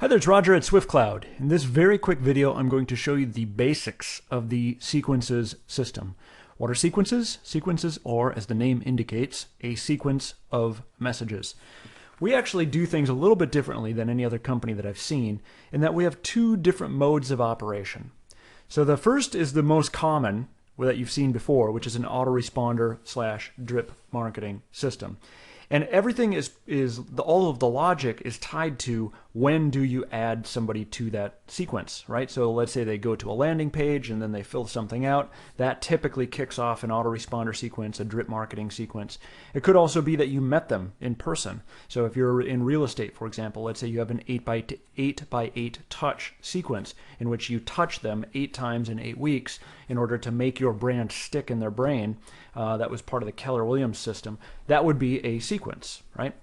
Hi there, it's Roger at SwiftCloud. In this very quick video, I'm going to show you the basics of the sequences system. What are sequences? Sequences are, as the name indicates, a sequence of messages. We actually do things a little bit differently than any other company that I've seen, in that we have two different modes of operation. So the first is the most common that you've seen before, which is an autoresponder / drip marketing system. And everything all of the logic is tied to when do you add somebody to that sequence, right? So let's say they go to a landing page and then they fill something out. That typically kicks off an autoresponder sequence, a drip marketing sequence. It could also be that you met them in person. So if you're in real estate, for example, let's say you have an 8x8 touch sequence in which you touch them 8 times in 8 weeks in order to make your brand stick in their brain. That was part of the Keller Williams system. That would be a sequence, right?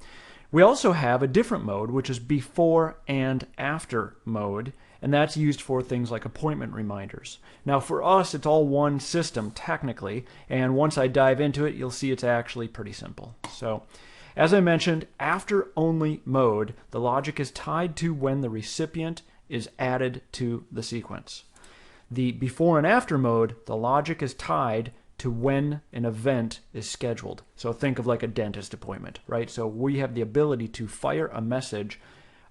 We also have a different mode, which is before and after mode, and that's used for things like appointment reminders. Now for us, it's all one system technically, and once I dive into it, you'll see it's actually pretty simple. So as I mentioned, after only mode, the logic is tied to when the recipient is added to the sequence. The before and after mode, the logic is tied to when an event is scheduled. So think of like a dentist appointment, right? So we have the ability to fire a message,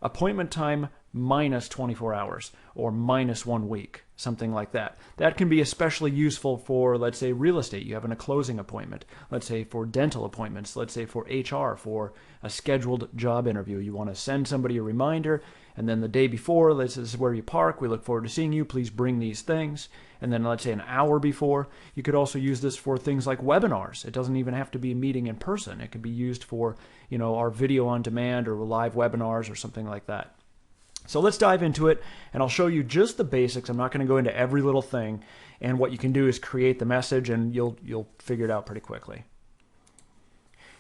appointment time minus 24 hours or minus 1 week, something like that. That can be especially useful for, let's say, real estate. You have a closing appointment. Let's say for dental appointments. Let's say for HR, for a scheduled job interview. You want to send somebody a reminder, and then the day before, this is where you park. We look forward to seeing you. Please bring these things. And then let's say an hour before. You could also use this for things like webinars. It doesn't even have to be a meeting in person. It could be used for, our video on demand or live webinars or something like that. So let's dive into it, and I'll show you just the basics. I'm not going to go into every little thing, and what you can do is create the message, and you'll figure it out pretty quickly.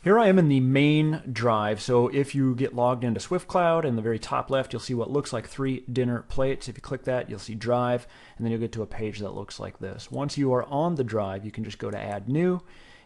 Here I am in the main drive. So if you get logged into SwiftCloud, in the very top left, you'll see what looks like 3 dinner plates. If you click that, you'll see drive, and then you'll get to a page that looks like this. Once you are on the drive, you can just go to add new,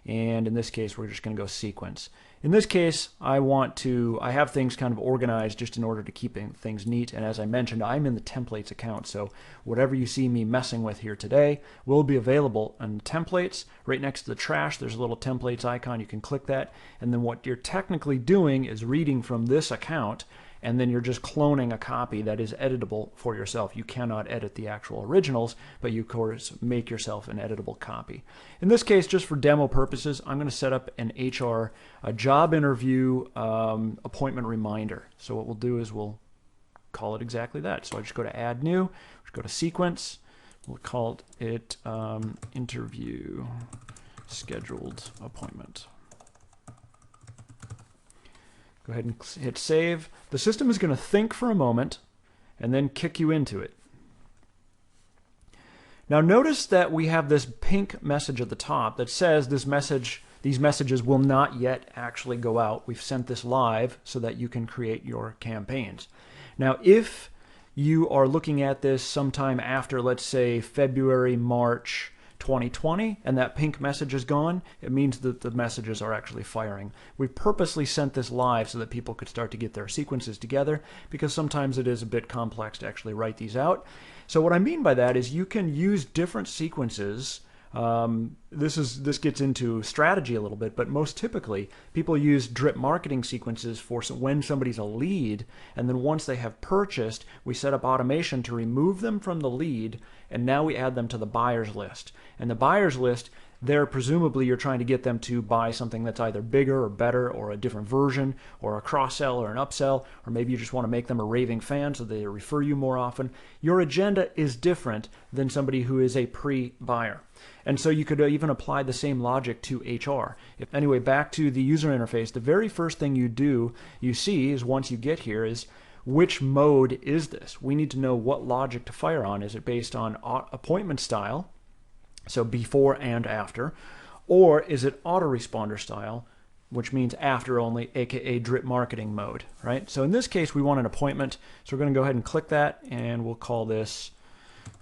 and in this case, we're just going to go sequence. In this case, I have things kind of organized just in order to keep things neat. And as I mentioned, I'm in the templates account. So whatever you see me messing with here today will be available on templates. Right next to the trash, there's a little templates icon. You can click that. And then what you're technically doing is reading from this account, and then you're just cloning a copy that is editable for yourself. You cannot edit the actual originals, but you, of course, make yourself an editable copy. In this case, just for demo purposes, I'm going to set up an a job interview appointment reminder. So what we'll do is we'll call it exactly that. So I just go to Add New, just go to Sequence, we'll call it Interview Scheduled Appointment. Go ahead and hit save. The system is going to think for a moment and then kick you into it. Now notice that we have this pink message at the top that says these messages will not yet actually go out. We've sent this live so that you can create your campaigns. Now if you are looking at this sometime after, let's say, February, March 2020, and that pink message is gone, it means that the messages are actually firing. We purposely sent this live so that people could start to get their sequences together, because sometimes it is a bit complex to actually write these out. So what I mean by that is you can use different sequences. This gets into strategy a little bit, but most typically people use drip marketing sequences for when somebody's a lead, and then once they have purchased, we set up automation to remove them from the lead, and now we add them to the buyer's list. And the buyer's list, there presumably you're trying to get them to buy something that's either bigger or better or a different version or a cross-sell or an upsell, or maybe you just want to make them a raving fan so they refer you more often. Your agenda is different than somebody who is a pre-buyer. And so you could even apply the same logic to HR. Anyway, back to the user interface, the very first thing you see is once you get here is which mode is this? We need to know what logic to fire on. Is it based on appointment style, so before and after, or is it autoresponder style, which means after only, aka drip marketing mode, right? So in this case, we want an appointment, so we're going to go ahead and click that, and we'll call this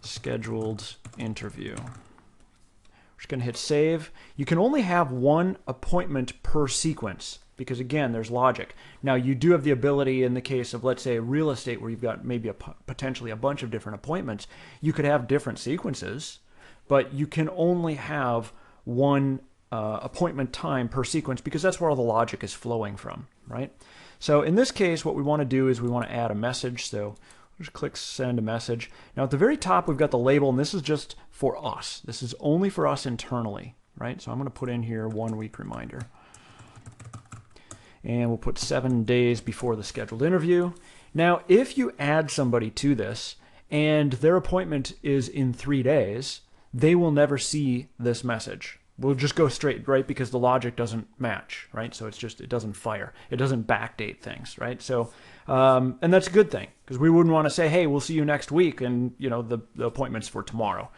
scheduled interview. We're just going to hit save. You can only have one appointment per sequence. because again, there's logic. Now you do have the ability in the case of, let's say, real estate where you've got maybe potentially a bunch of different appointments, you could have different sequences, but you can only have one appointment time per sequence because that's where all the logic is flowing from, right? So in this case, what we want to do is we want to add a message. So just click send a message. Now at the very top, we've got the label, and this is just for us. This is only for us internally, right? So I'm going to put in here 1 week reminder. And we'll put 7 days before the scheduled interview. Now, if you add somebody to this and their appointment is in 3 days, they will never see this message. We'll just go straight, right? Because the logic doesn't match, right? So it's just, it doesn't fire. It doesn't backdate things, right? So, and that's a good thing because we wouldn't want to say, hey, we'll see you next week, and you know the appointment's for tomorrow.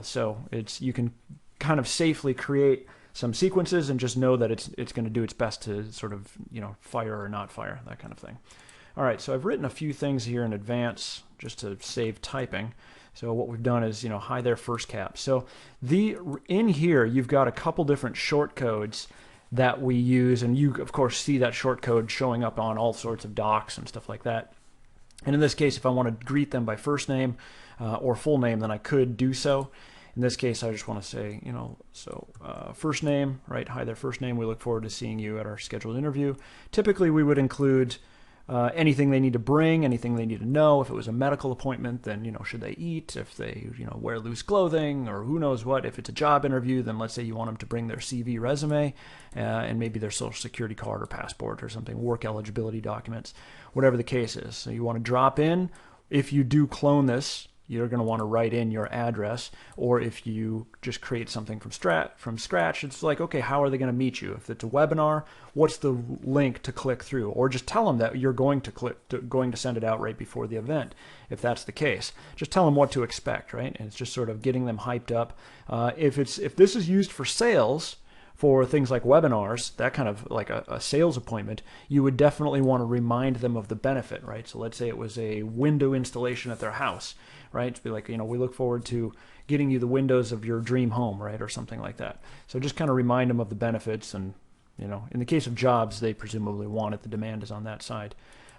So you can kind of safely create some sequences and just know that it's going to do its best to sort of, you know, fire or not fire, that kind of thing. All right, so I've written a few things here in advance just to save typing. So what we've done is, you know, hi there first cap. So in here you've got a couple different short codes that we use, and you of course see that short code showing up on all sorts of docs and stuff like that. And in this case, if I want to greet them by first name or full name, then I could do so. In this case, I just want to say, you know, so first name, right? Hi there, first name. We look forward to seeing you at our scheduled interview. Typically, we would include anything they need to bring, anything they need to know. If it was a medical appointment, then, you know, should they eat? If they, you know, wear loose clothing, or who knows what. If it's a job interview, then let's say you want them to bring their CV, resume, and maybe their social security card or passport or something, work eligibility documents, whatever the case is. So you want to drop in. If you do clone this, you're going to want to write in your address, or if you just create something from scratch, it's like, okay, how are they going to meet you? If it's a webinar, what's the link to click through? Or just tell them that you're going to send it out right before the event, if that's the case. Just tell them what to expect, right? And it's just sort of getting them hyped up. If this is used for sales, for things like webinars, that kind of like a sales appointment, you would definitely want to remind them of the benefit, right? So let's say it was a window installation at their house, right? To be like, you know, we look forward to getting you the windows of your dream home, right? Or something like that. So just kind of remind them of the benefits, and, you know, in the case of jobs, they presumably want it. The demand is on that side.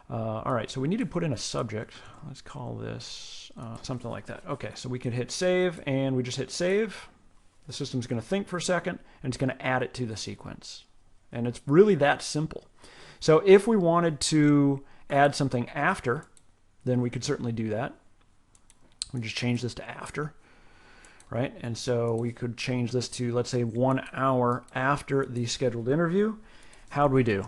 All right, so we need to put in a subject. Let's call this something like that. Okay, so we can hit save, and we just hit save. The system's going to think for a second, and it's going to add it to the sequence. And it's really that simple. So if we wanted to add something after, then we could certainly do that. We just change this to after, right? And so we could change this to, let's say, 1 hour after the scheduled interview. How'd we do?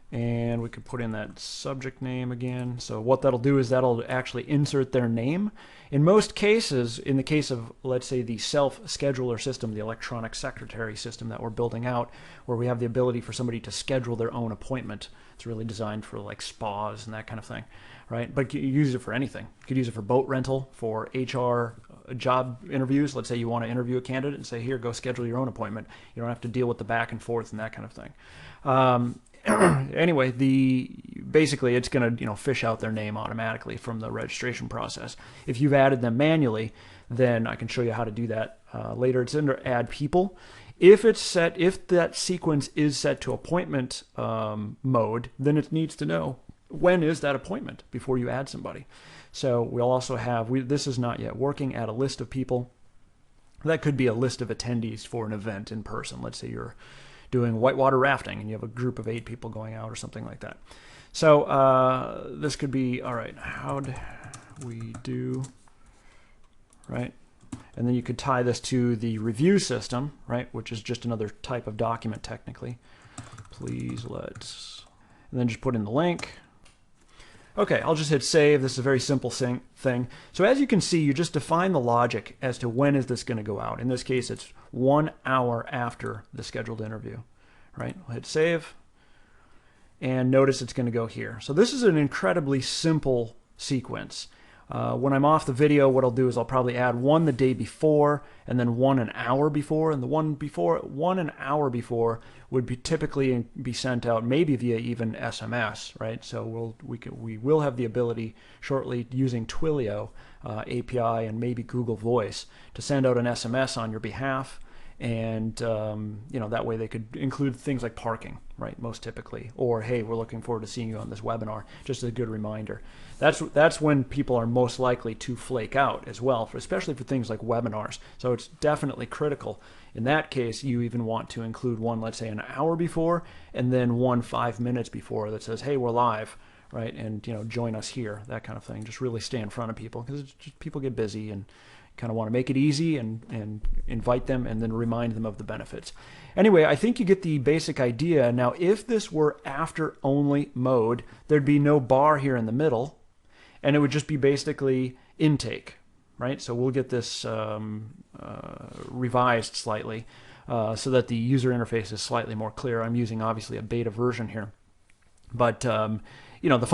And we could put in that subject name again. So what that'll do is that'll actually insert their name. In most cases, in the case of, let's say, the self-scheduler system, the electronic secretary system that we're building out, where we have the ability for somebody to schedule their own appointment. It's really designed for like spas and that kind of thing, right? But you use it for anything. You could use it for boat rental, for HR job interviews. Let's say you want to interview a candidate and say, here, go schedule your own appointment. You don't have to deal with the back and forth and that kind of thing. Anyway, basically it's going to, you know, fish out their name automatically from the registration process. If you've added them manually, then I can show you how to do that later. It's under Add People. If that sequence is set to appointment mode, then it needs to know when is that appointment before you add somebody. So we'll also have, this is not yet working, add a list of people. That could be a list of attendees for an event in person. Let's say you're doing whitewater rafting and you have a group of 8 people going out or something like that. So this could be, all right, how'd we do, right? And then you could tie this to the review system, right, which is just another type of document technically. Please let's, and then just put in the link. Okay, I'll just hit save. This is a very simple thing. So as you can see, you just define the logic as to when is this going to go out. In this case, it's 1 hour after the scheduled interview, right? I'll hit save, and notice it's going to go here. So this is an incredibly simple sequence. When I'm off the video, what I'll do is I'll probably add one the day before and then one an hour before, and the one an hour before would be typically be sent out maybe via even SMS, right? So we will have the ability shortly using Twilio API and maybe Google Voice to send out an SMS on your behalf, And that way they could include things like parking, right, most typically, or hey, we're looking forward to seeing you on this webinar, just a good reminder. That's when people are most likely to flake out as well, especially for things like webinars. So it's definitely critical. In that case, you even want to include one, let's say, an hour before, and then one 5 minutes before that says, hey, we're live, right, and join us here, that kind of thing. Just really stay in front of people, because people get busy and kind of want to make it easy and invite them and then remind them of the benefits. Anyway, I think you get the basic idea. Now, if this were after only mode, there'd be no bar here in the middle, and it would just be basically intake, right? So we'll get this revised slightly so that the user interface is slightly more clear. I'm using obviously a beta version here, but the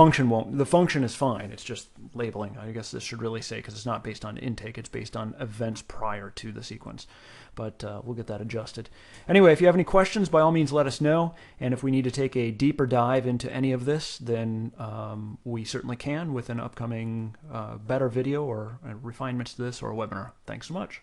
function is fine. It's just labeling. I guess this should really say, because it's not based on intake, it's based on events prior to the sequence. But we'll get that adjusted. Anyway, if you have any questions, by all means let us know. And if we need to take a deeper dive into any of this, then we certainly can with an upcoming better video or refinements to this or a webinar. Thanks so much.